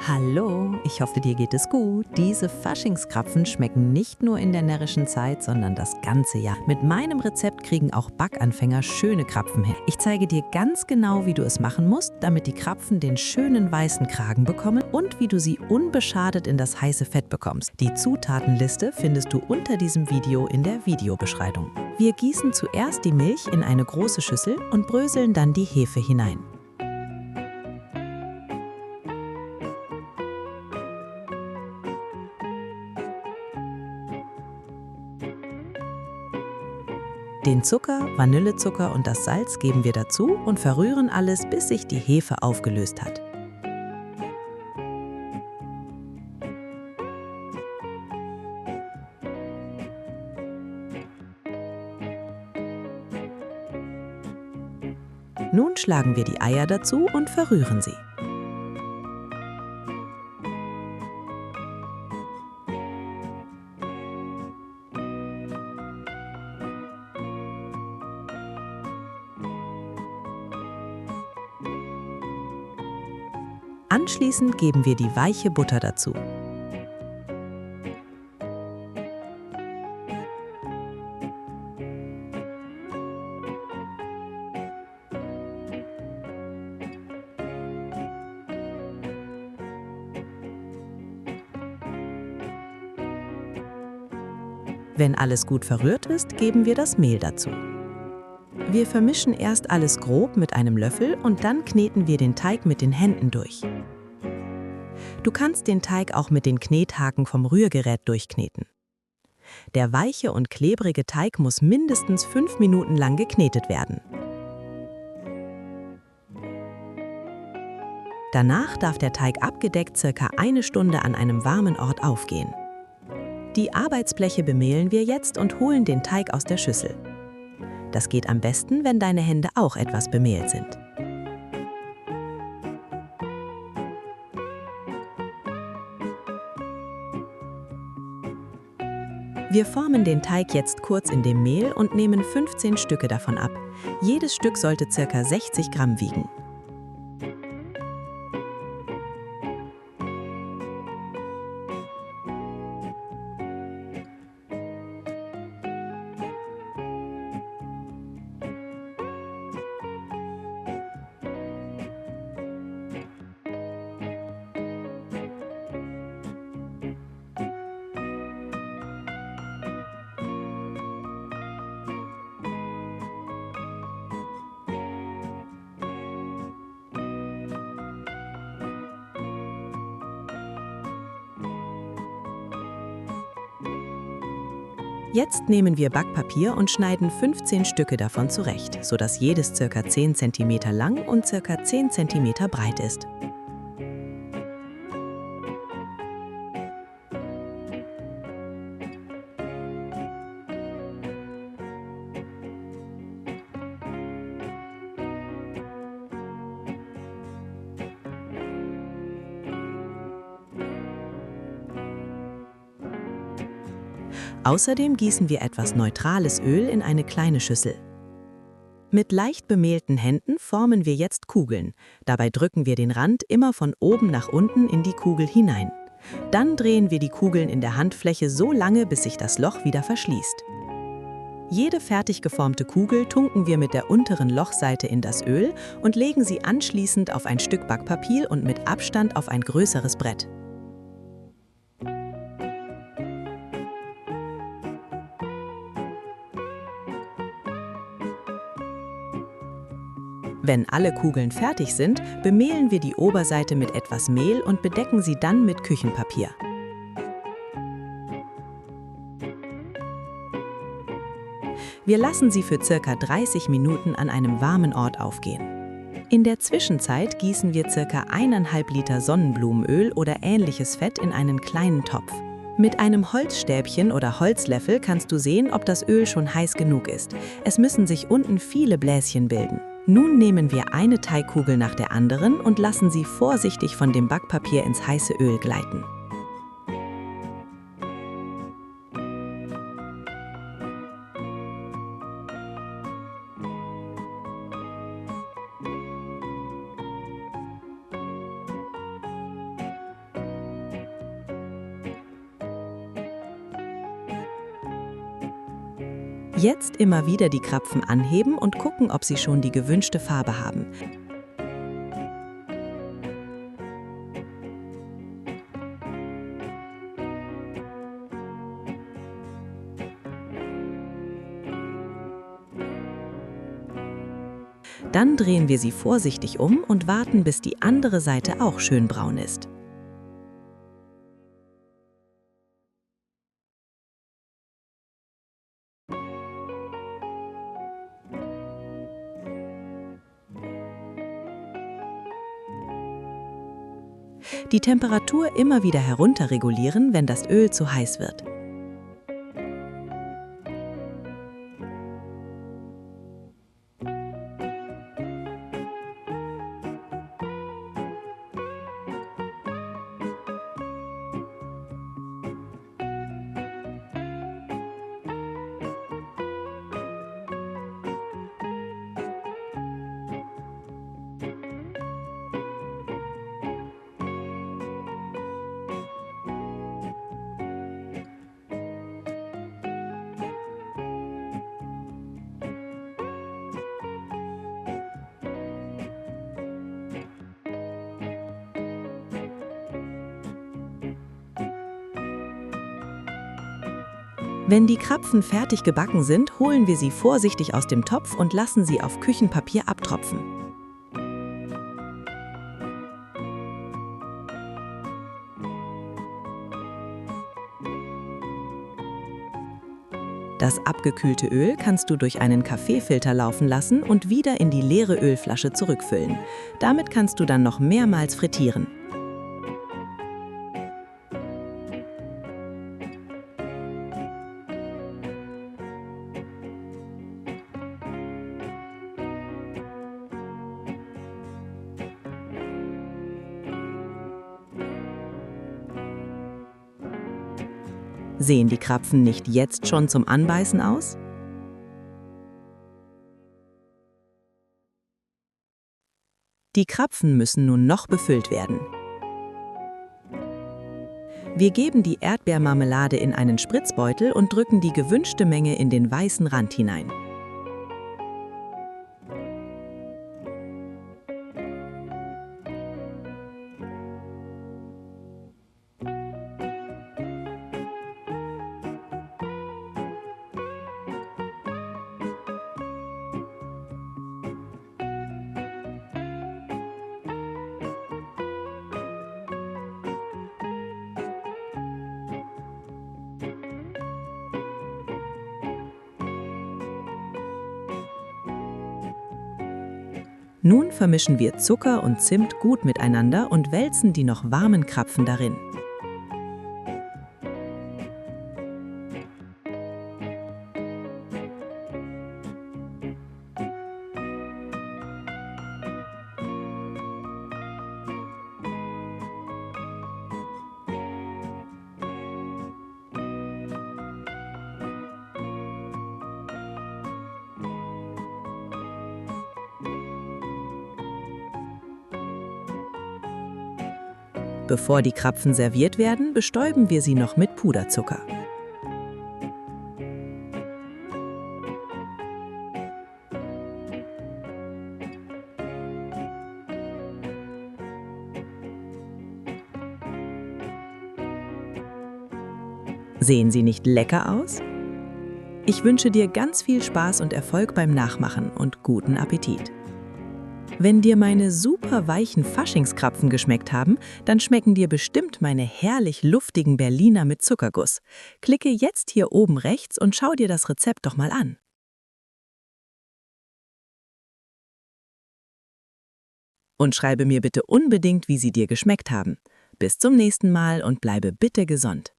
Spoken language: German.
Hallo, ich hoffe, dir geht es gut. Diese Faschingskrapfen schmecken nicht nur in der närrischen Zeit, sondern das ganze Jahr. Mit meinem Rezept kriegen auch Backanfänger schöne Krapfen hin. Ich zeige dir ganz genau, wie du es machen musst, damit die Krapfen den schönen weißen Kragen bekommen und wie du sie unbeschadet in das heiße Fett bekommst. Die Zutatenliste findest du unter diesem Video in der Videobeschreibung. Wir gießen zuerst die Milch in eine große Schüssel und bröseln dann die Hefe hinein. Den Zucker, Vanillezucker und das Salz geben wir dazu und verrühren alles, bis sich die Hefe aufgelöst hat. Nun schlagen wir die Eier dazu und verrühren sie. Anschließend geben wir die weiche Butter dazu. Wenn alles gut verrührt ist, geben wir das Mehl dazu. Wir vermischen erst alles grob mit einem Löffel und dann kneten wir den Teig mit den Händen durch. Du kannst den Teig auch mit den Knethaken vom Rührgerät durchkneten. Der weiche und klebrige Teig muss mindestens 5 Minuten lang geknetet werden. Danach darf der Teig abgedeckt ca. 1 Stunde an einem warmen Ort aufgehen. Die Arbeitsbleche bemehlen wir jetzt und holen den Teig aus der Schüssel. Das geht am besten, wenn deine Hände auch etwas bemehlt sind. Wir formen den Teig jetzt kurz in dem Mehl und nehmen 15 Stücke davon ab. Jedes Stück sollte ca. 60 Gramm wiegen. Jetzt nehmen wir Backpapier und schneiden 15 Stücke davon zurecht, sodass jedes ca. 10 cm lang und ca. 10 cm breit ist. Außerdem gießen wir etwas neutrales Öl in eine kleine Schüssel. Mit leicht bemehlten Händen formen wir jetzt Kugeln. Dabei drücken wir den Rand immer von oben nach unten in die Kugel hinein. Dann drehen wir die Kugeln in der Handfläche so lange, bis sich das Loch wieder verschließt. Jede fertig geformte Kugel tunken wir mit der unteren Lochseite in das Öl und legen sie anschließend auf ein Stück Backpapier und mit Abstand auf ein größeres Brett. Wenn alle Kugeln fertig sind, bemehlen wir die Oberseite mit etwas Mehl und bedecken sie dann mit Küchenpapier. Wir lassen sie für ca. 30 Minuten an einem warmen Ort aufgehen. In der Zwischenzeit gießen wir ca. 1,5 Liter Sonnenblumenöl oder ähnliches Fett in einen kleinen Topf. Mit einem Holzstäbchen oder Holzlöffel kannst du sehen, ob das Öl schon heiß genug ist. Es müssen sich unten viele Bläschen bilden. Nun nehmen wir eine Teigkugel nach der anderen und lassen sie vorsichtig von dem Backpapier ins heiße Öl gleiten. Jetzt immer wieder die Krapfen anheben und gucken, ob sie schon die gewünschte Farbe haben. Dann drehen wir sie vorsichtig um und warten, bis die andere Seite auch schön braun ist. Die Temperatur immer wieder herunterregulieren, wenn das Öl zu heiß wird. Wenn die Krapfen fertig gebacken sind, holen wir sie vorsichtig aus dem Topf und lassen sie auf Küchenpapier abtropfen. Das abgekühlte Öl kannst du durch einen Kaffeefilter laufen lassen und wieder in die leere Ölflasche zurückfüllen. Damit kannst du dann noch mehrmals frittieren. Sehen die Krapfen nicht jetzt schon zum Anbeißen aus? Die Krapfen müssen nun noch befüllt werden. Wir geben die Erdbeermarmelade in einen Spritzbeutel und drücken die gewünschte Menge in den weißen Rand hinein. Nun vermischen wir Zucker und Zimt gut miteinander und wälzen die noch warmen Krapfen darin. Bevor die Krapfen serviert werden, bestäuben wir sie noch mit Puderzucker. Sehen sie nicht lecker aus? Ich wünsche dir ganz viel Spaß und Erfolg beim Nachmachen und guten Appetit. Wenn dir meine super weichen Faschingskrapfen geschmeckt haben, dann schmecken dir bestimmt meine herrlich luftigen Berliner mit Zuckerguss. Klicke jetzt hier oben rechts und schau dir das Rezept doch mal an. Und schreibe mir bitte unbedingt, wie sie dir geschmeckt haben. Bis zum nächsten Mal und bleibe bitte gesund.